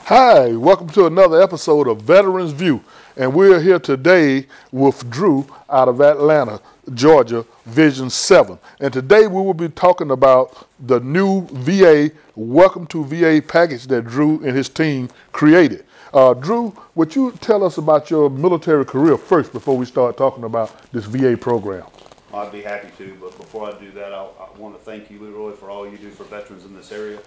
Hi, welcome to another episode of Veterans View. And we're here today with Drew out of Atlanta, Georgia, Vision 7. And today we will be talking about the new VA, Welcome to VA package that Drew and his team created. Drew, would you tell us about your military career first before we start talking about this VA program? I'd be happy to, but before I do that, I want to thank you, Leroy, for all you do for veterans in this area.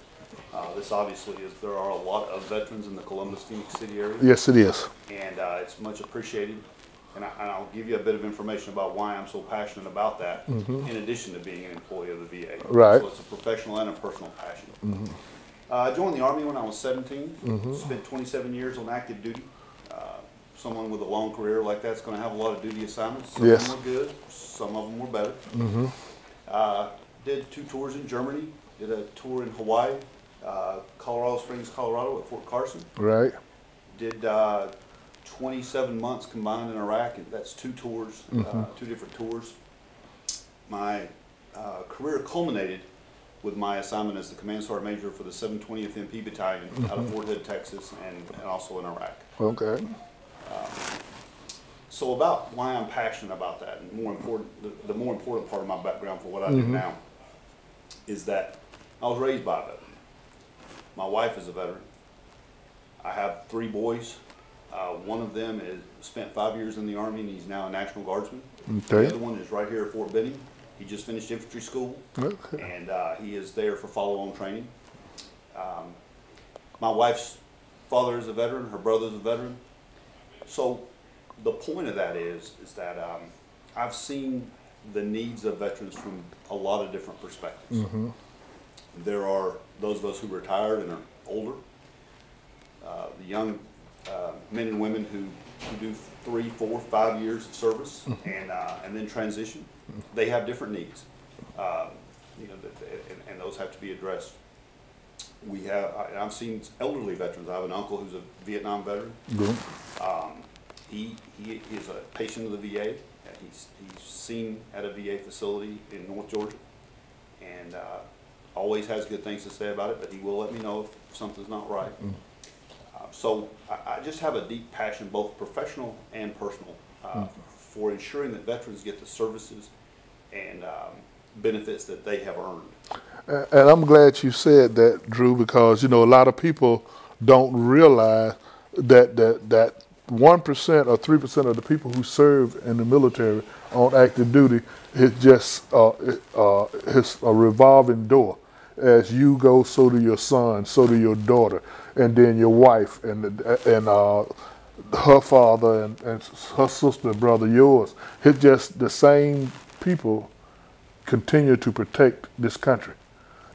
This obviously there are a lot of veterans in the Columbus, Phoenix City area. Yes, it is. And it's much appreciated. And I'll give you a bit of information about why I'm so passionate about that, in addition to being an employee of the VA. Right. So it's a professional and a personal passion. I joined the Army when I was 17, spent 27 years on active duty. Someone with a long career like that's going to have a lot of duty assignments. Some of them were good, some of them were better. Did 2 tours in Germany, did a tour in Hawaii, Colorado Springs, Colorado at Fort Carson. Right. Did 27 months combined in Iraq. That's 2 tours, 2 different tours. My career culminated with my assignment as the Command Sergeant Major for the 720th MP Battalion out of Fort Hood, Texas, and also in Iraq. Okay. So about why I'm passionate about that, and more important, the more important part of my background for what I do now, is that I was raised by a veteran. My wife is a veteran. I have 3 boys. One of them spent 5 years in the Army, and he's now a National Guardsman. The other one is right here at Fort Benning. He just finished infantry school, and he is there for follow-on training. My wife's father is a veteran. Her brother's a veteran. So the point of that is that I've seen the needs of veterans from a lot of different perspectives. There are those of us who retired and are older, the young men and women who do 3, 4, 5 years of service and then transition. They have different needs, and those have to be addressed. I've seen elderly veterans. I have an uncle who's a Vietnam veteran. He is a patient of the VA. He's seen at a VA facility in North Georgia, and always has good things to say about it, but he will let me know if something's not right. So I just have a deep passion, both professional and personal, for ensuring that veterans get the services and benefits that they have earned. And I'm glad you said that, Drew, because, you know, a lot of people don't realize that 1% or 3% of the people who serve in the military on active duty is just it's a revolving door. As you go, so do your son, so do your daughter, and then your wife, and her father, and her sister and brother, yours. It's just the same people continue to protect this country,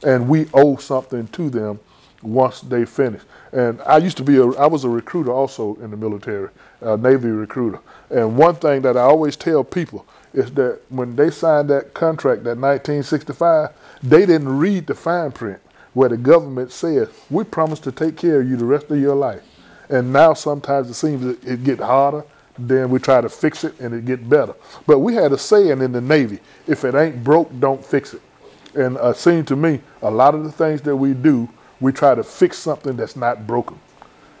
and we owe something to them once they finish. And I was a recruiter also in the military, a Navy recruiter. And one thing that I always tell people is that when they signed that contract, that 1965, they didn't read the fine print where the government says, we promise to take care of you the rest of your life. And now sometimes it seems that it gets harder, then we try to fix it and it gets better. But we had a saying in the Navy, if it ain't broke, don't fix it. And it seemed to me, a lot of the things that we do, we try to fix something that's not broken.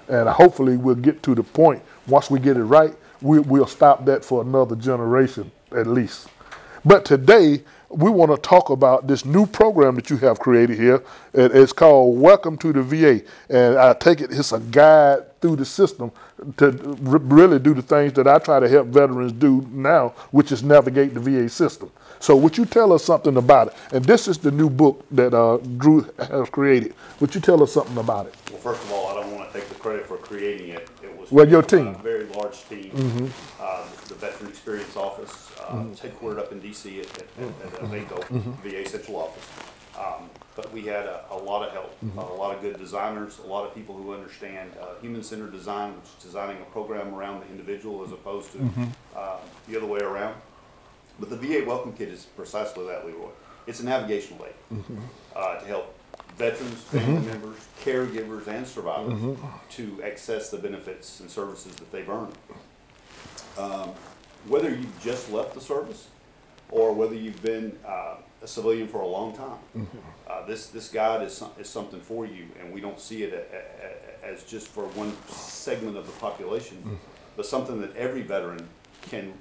And hopefully we'll get to the point, once we get it right, we'll stop that for another generation at least. But today, we want to talk about this new program that you have created here. It's called Welcome to the VA. And I take it's a guide through the system to really do the things that I try to help veterans do now, which is navigate the VA system. So would you tell us something about it? And this is the new book that Drew has created. Would you tell us something about it? Well, first of all, I don't want to take the credit for creating it. It was your team. A very large team. The Veteran Experience Office, it's headquartered up in D.C. at VACO, VA Central Office. But we had a lot of help, a lot of good designers, a lot of people who understand human-centered design, which is designing a program around the individual as opposed to the other way around. But the VA Welcome Kit is precisely that, Leroy. It's a navigational aid to help veterans, family members, caregivers, and survivors to access the benefits and services that they've earned. Whether you've just left the service or whether you've been a civilian for a long time. This guide is something for you, and we don't see it as just for one segment of the population, but something that every veteran can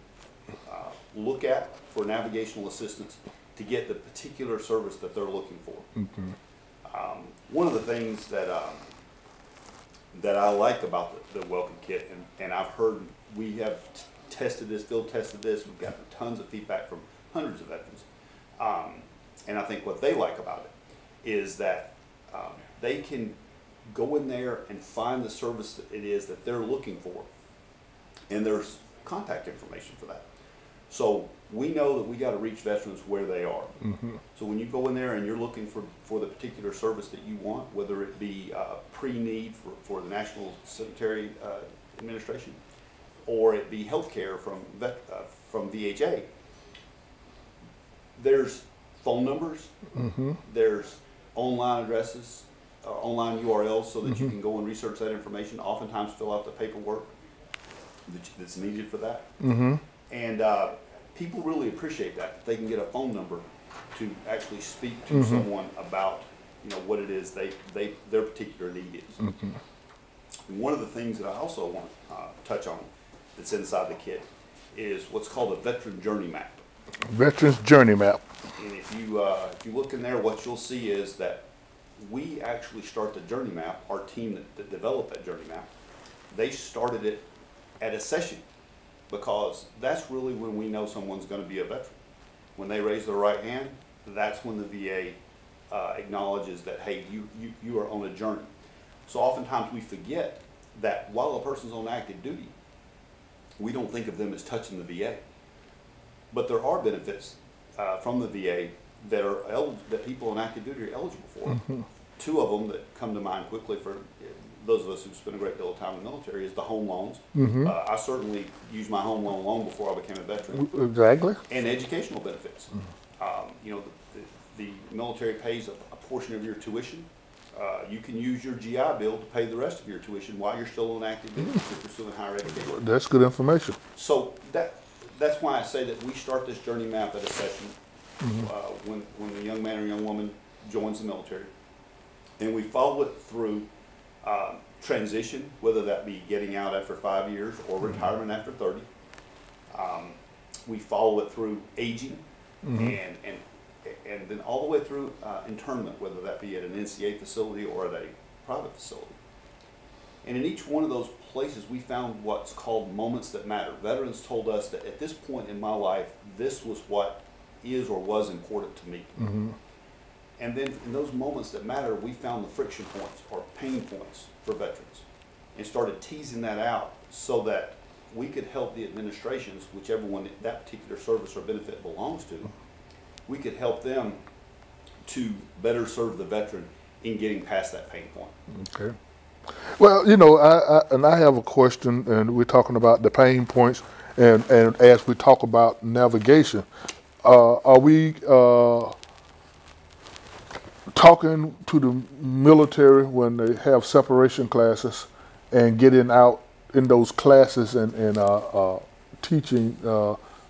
look at for navigational assistance to get the particular service that they're looking for. One of the things that that I like about the welcome kit, and I've heard, we have tested this, field tested this, we've gotten tons of feedback from hundreds of veterans, and I think what they like about it is that they can go in there and find the service that it is that they're looking for, and there's contact information for that. So we know that we got to reach veterans where they are. So when you go in there and you're looking for the particular service that you want, whether it be pre-need for the National Cemetery Administration, or it be health care from VHA, there's phone numbers, there's online addresses, online URLs so that you can go and research that information, oftentimes fill out the paperwork that's needed for that. And people really appreciate that they can get a phone number to actually speak to someone about, you know, what it is their particular need is. And one of the things that I also want to touch on that's inside the kit is what's called a veteran journey map. Veterans Journey Map. And if you look in there, what you'll see is that we actually start the journey map. Our team that developed that journey map, they started it at a session, because that's really when we know someone's going to be a veteran. When they raise their right hand, that's when the VA acknowledges that, hey, you are on a journey. So oftentimes we forget that while a person's on active duty, we don't think of them as touching the VA. But there are benefits from the VA that people on active duty are eligible for. Two of them that come to mind quickly for those of us who've spent a great deal of time in the military is the home loans. I certainly used my home loan long before I became a veteran. Exactly. And educational benefits. You know, the military pays a portion of your tuition. You can use your GI Bill to pay the rest of your tuition while you're still on active duty if you're pursuing higher education. That's good information. So that's why I say that we start this journey map at a session when the young man or young woman joins the military, and we follow it through transition, whether that be getting out after 5 years or retirement after 30. We follow it through aging, and then all the way through internment, whether that be at an NCA facility or at a private facility. And in each one of those places, we found what's called moments that matter. Veterans told us that at this point in my life, this was what is or was important to me. And then in those moments that matter, we found the friction points or pain points for veterans and started teasing that out so that we could help the administrations, whichever one that particular service or benefit belongs to, we could help them to better serve the veteran in getting past that pain point. Okay. Well, you know, I have a question, and we're talking about the pain points, and as we talk about navigation, are we talking to the military when they have separation classes and getting out in those classes and teaching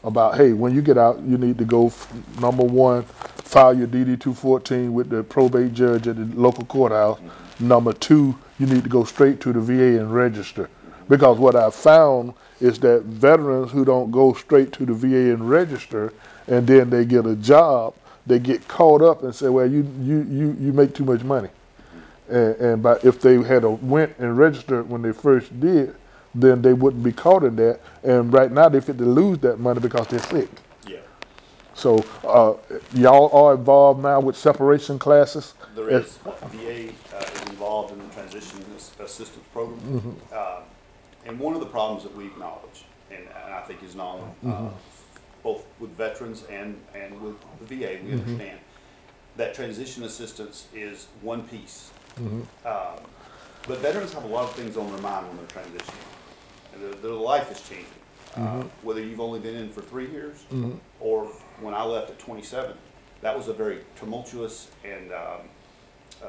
about, hey, when you get out, you need to go, number one, file your DD-214 with the probate judge at the local courthouse. Number two, you need to go straight to the VA and register. Because what I found is that veterans who don't go straight to the VA and register, and then they get a job, they get caught up and say, well, you make too much money. And but if they had went and registered when they first did, then they wouldn't be caught in that. And right now they fit to lose that money because they're sick. Yeah. So y'all are involved now with separation classes? There is. VA is involved in the transition assistance program. And one of the problems that we acknowledge, and I think is known, both with veterans and with the VA, we understand that transition assistance is one piece. But veterans have a lot of things on their mind when they're transitioning. And their life is changing. Whether you've only been in for 3 years or when I left at 27, that was a very tumultuous and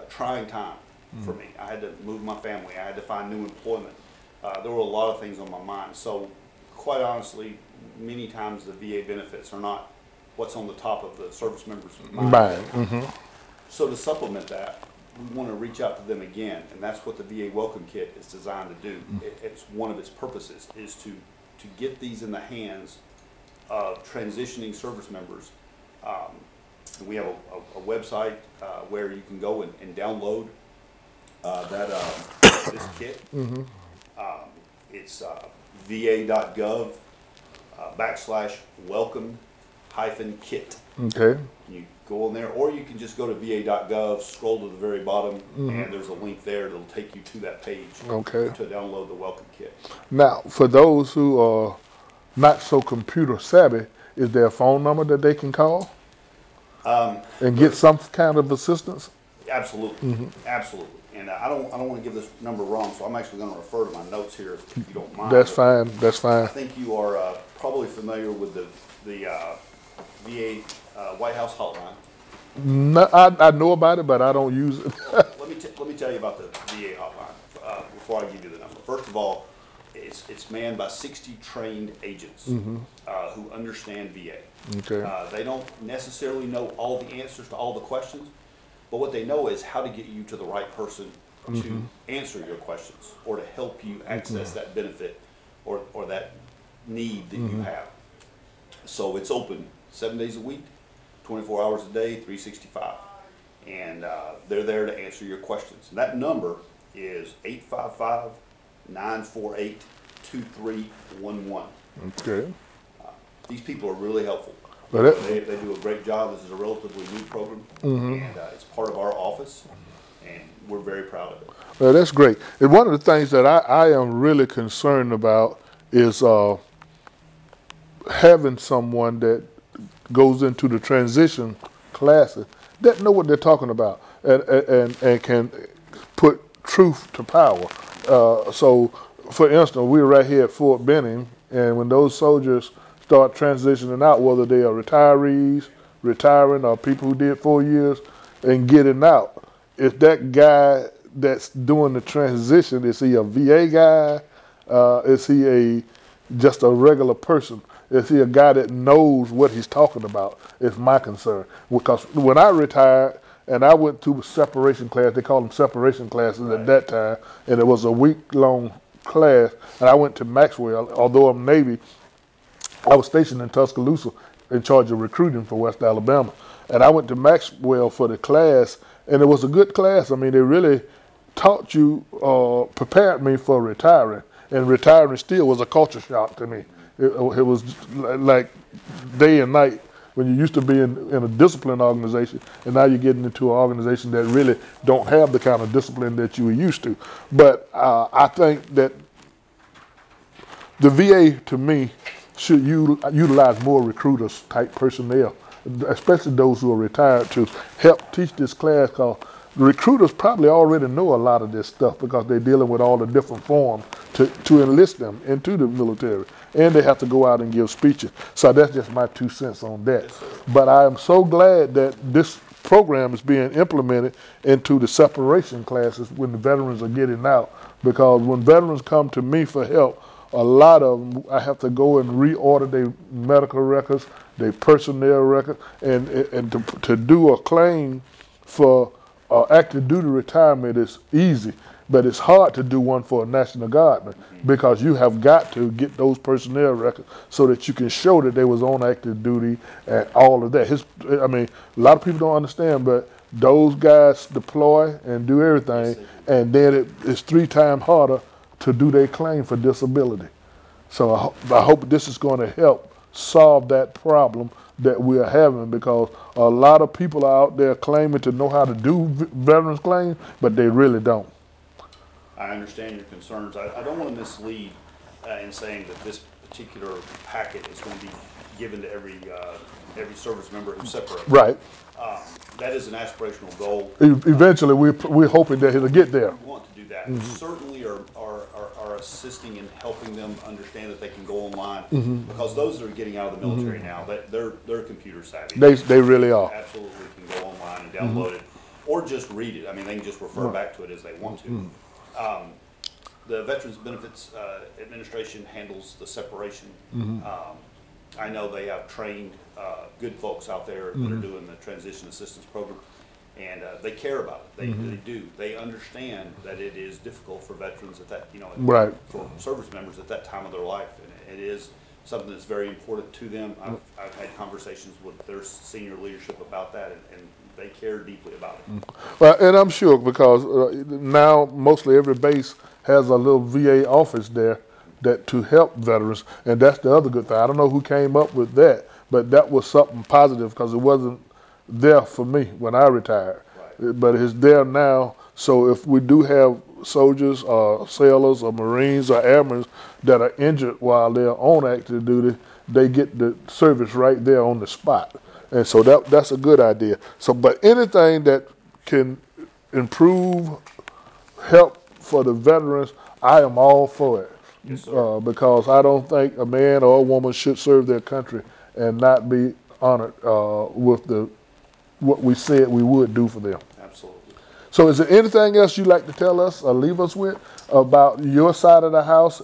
trying time for me. I had to move my family. I had to find new employment. There were a lot of things on my mind. So quite honestly, many times the VA benefits are not what's on the top of the service member's mind. Mm-hmm. So to supplement that, we want to reach out to them again, and that's what the VA Welcome Kit is designed to do. It's one of its purposes is to get these in the hands of transitioning service members. And we have a website where you can go and download this kit. Mm-hmm. It's va.gov /welcome-kit. Okay. You go in there, or you can just go to va.gov, scroll to the very bottom, and there's a link there that'll take you to that page Okay. to download the Welcome Kit. Now, for those who are not so computer savvy, is there a phone number that they can call and get some kind of assistance? Absolutely, absolutely. And I don't want to give this number wrong, so I'm actually going to refer to my notes here if you don't mind. That's fine. That's fine. I think you are probably familiar with the VA White House hotline. No, I know about it, but I don't use it. Let me tell you about the VA hotline before I give you the number. First of all, it's manned by 60 trained agents who understand VA. Okay. They don't necessarily know all the answers to all the questions, but what they know is how to get you to the right person to answer your questions or to help you access that benefit or that need that you have. So it's open 7 days a week, 24 hours a day, 365. And they're there to answer your questions. And that number is 855-948-2311. Okay. These people are really helpful. Well, They do a great job. This is a relatively new program, and it's part of our office, and we're very proud of it. Well, that's great. And one of the things that I am really concerned about is having someone that goes into the transition classes that know what they're talking about and can put truth to power. So, for instance, we're right here at Fort Benning, and when those soldiers start transitioning out, whether they are retirees, retiring, or people who did 4 years and getting out, if that guy that's doing the transition, is he a VA guy? Is he just a regular person? Is he a guy that knows what he's talking about? Is my concern. Because when I retired and I went through a separation class, they called them separation classes at that time, and it was a week-long class, and I went to Maxwell. Although I'm Navy, I was stationed in Tuscaloosa in charge of recruiting for West Alabama. And I went to Maxwell for the class, and it was a good class. I mean, they really taught you, prepared me for retiring. And retiring still was a culture shock to me. It was like day and night when you used to be in a disciplined organization, and now you're getting into an organization that really don't have the kind of discipline that you were used to. But I think that the VA, to me, should utilize more recruiters type personnel, especially those who are retired, to help teach this class, because the recruiters probably already know a lot of this stuff because they're dealing with all the different forms to enlist them into the military. And they have to go out and give speeches. So that's just my 2 cents on that. Yes, but I am so glad that this program is being implemented into the separation classes when the veterans are getting out, because when veterans come to me for help, a lot of them, I have to go and reorder their medical records, their personnel records, and to do a claim for active duty retirement is easy, but it's hard to do one for a National Guardman because you have got to get those personnel records so that you can show that they was on active duty and all of that. I mean, a lot of people don't understand, but those guys deploy and do everything, and then it's 3 times harder to do their claim for disability. So I hope this is going to help solve that problem that we're having, because a lot of people are out there claiming to know how to do veterans claims, but they really don't. I understand your concerns. I don't want to mislead in saying that this particular packet is going to be given to every service member who's separated. Right. That is an aspirational goal. Eventually, we're hoping that he'll get there. We want to do that. We certainly are assisting in helping them understand that they can go online, because those that are getting out of the military now, they're computer savvy. They really are. Absolutely can go online and download it, or just read it. I mean, they can just refer back to it as they want to. The Veterans Benefits Administration handles the separation I know they have trained good folks out there that are doing the transition assistance program, and they care about it. They do. They understand that it is difficult for veterans at that, Right. for service members at that time of their life, and it is something that's very important to them. I've had conversations with their senior leadership about that, and they care deeply about it. Well, and I'm sure because now mostly every base has a little VA office there to help veterans, and that's the other good thing. I don't know who came up with that, but that was something positive because it wasn't there for me when I retired. Right. But it's there now, so if we do have soldiers or sailors or Marines or airmen that are injured while they're on active duty, they get the service right there on the spot. And so that's a good idea. So, but anything that can improve, help for the veterans, I am all for it. Yes, sir. Because I don't think a man or a woman should serve their country and not be honored with what we said we would do for them. Absolutely. So is there anything else you'd like to tell us or leave us with about your side of the house?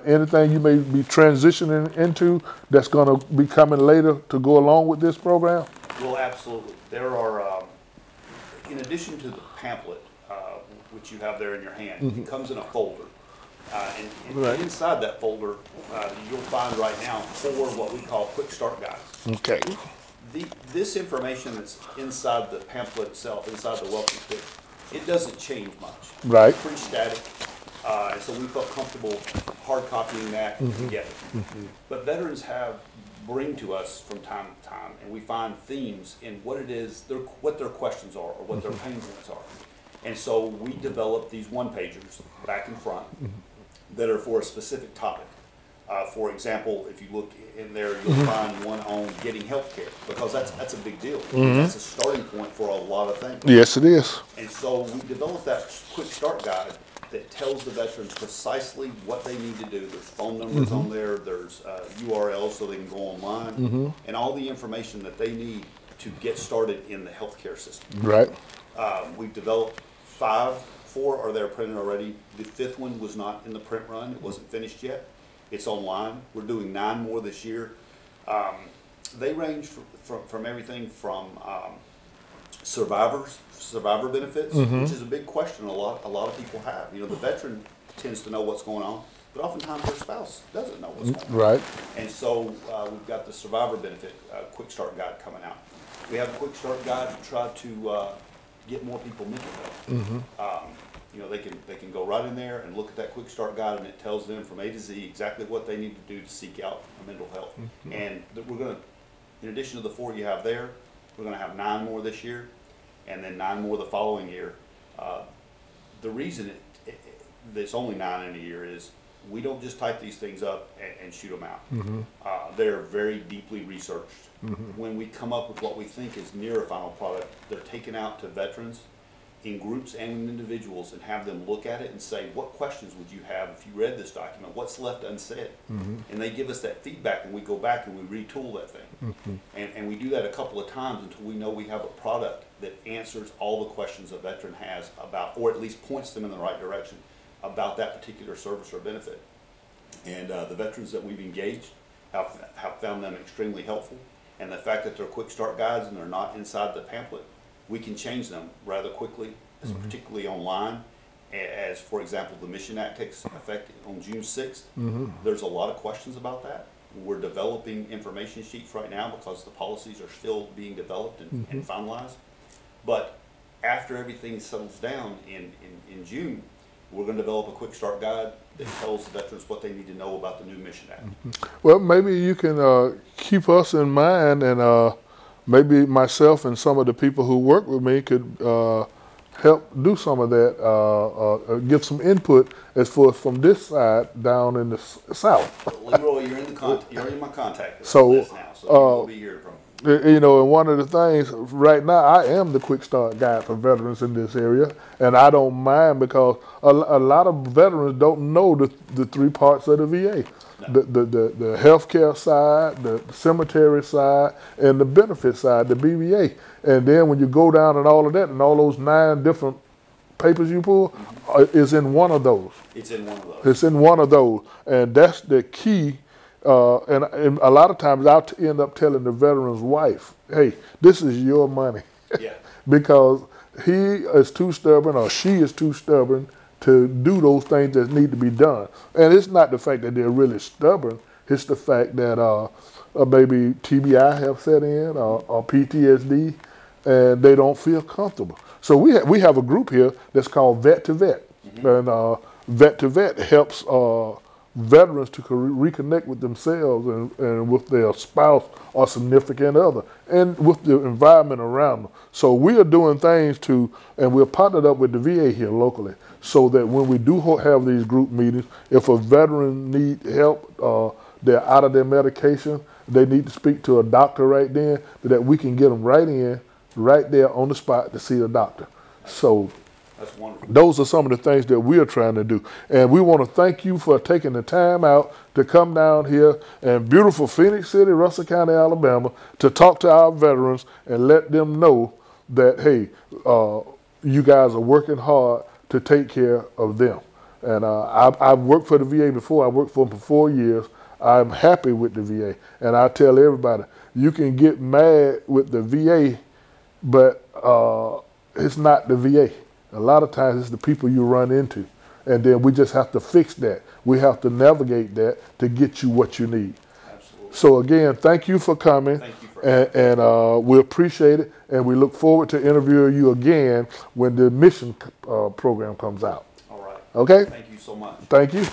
Anything you may be transitioning into that's going to be coming later to go along with this program? Well, absolutely. There are, in addition to the pamphlet, which you have there in your hand, it comes in a folder. And Right. inside that folder, you'll find right now 4 what we call quick start guides. Okay. This information that's inside the pamphlet itself, inside the welcome kit, it doesn't change much. Right. It's pretty static. And so we felt comfortable hard copying that together. But veterans bring to us from time to time, and we find themes in what it is, what their questions are, or what their pain points are. And so we developed these one-pagers back and front that are for a specific topic. For example, if you look in there, you'll find one on getting health care, because that's a big deal. That's a starting point for a lot of things. Yes, it is. And so we developed that quick start guide that tells the veterans precisely what they need to do. There's phone numbers on there, there's URLs so they can go online, and all the information that they need to get started in the healthcare system. Right. We've developed 4 are there printed already. The 5th one was not in the print run. It wasn't finished yet. It's online. We're doing 9 more this year. They range from everything from survivor benefits, which is a big question a lot of people have. The veteran tends to know what's going on, but oftentimes their spouse doesn't know what's going on. Right. And so we've got the survivor benefit quick start guide coming out. We have a quick start guide to try to get more people mental health. They can go right in there and look at that quick start guide, and it tells them from A to Z exactly what they need to do to seek out mental health. And we're going to, in addition to the 4 you have there, we're going to have 9 more this year, and then 9 more the following year. The reason there's only 9 in a year is we don't just type these things up and shoot them out. They're very deeply researched. When we come up with what we think is near a final product, they're taken out to veterans in groups and in individuals and have them look at it and say, what questions would you have if you read this document? What's left unsaid? And they give us that feedback, and we go back and we retool that thing. And we do that a couple of times until we know we have a product that answers all the questions a veteran has about, or at least points them in the right direction about that particular service or benefit. And the veterans that we've engaged have found them extremely helpful. And the fact that they're quick start guides and they're not inside the pamphlet, we can change them rather quickly, particularly online. As, for example, the Mission Act takes effect on June 6th. There's a lot of questions about that. We're developing information sheets right now because the policies are still being developed and finalized. But after everything settles down in June, we're going to develop a quick start guide that tells the veterans what they need to know about the new Mission Act. Well, maybe you can keep us in mind, and maybe myself and some of the people who work with me could help do some of that, give some input as far as from this side down in the south. Leroy, you're in my contact list So, now, so you'll be here from. And one of the things right now, I am the quick start guide for veterans in this area, and I don't mind because a lot of veterans don't know the 3 parts of the VA. No. The healthcare side, the cemetery side, and the benefit side, the BVA. And then when you go down and all of that, and all those 9 different papers you pull, is in one of those. It's in one of those. It's in one of those, and that's the key And a lot of times I'll end up telling the veteran's wife, hey, this is your money. Yeah. Because he is too stubborn or she is too stubborn to do those things that need to be done. And it's not the fact that they're really stubborn, it's the fact that maybe TBI have set in or PTSD, and they don't feel comfortable. So we have a group here that's called Vet to Vet. And Vet to Vet helps veterans to reconnect with themselves and with their spouse or significant other and with the environment around them. So we are doing things and we're partnered up with the VA here locally so that when we do have these group meetings, if a veteran needs help, they're out of their medication, they need to speak to a doctor right then, that we can get them right there on the spot to see a doctor. So that's wonderful. Those are some of the things that we are trying to do. And we want to thank you for taking the time out to come down here in beautiful Phoenix City, Russell County, Alabama, to talk to our veterans and let them know that, hey, you guys are working hard to take care of them. And I've worked for the VA before. I worked for them for 4 years. I'm happy with the VA. And I tell everybody, you can get mad with the VA, but it's not the VA. A lot of times it's the people you run into. And then we just have to fix that. We have to navigate that to get you what you need. Absolutely. So again, thank you for coming. Thank you for and we appreciate it. And we look forward to interviewing you again when the mission program comes out. All right. Okay? Thank you so much. Thank you.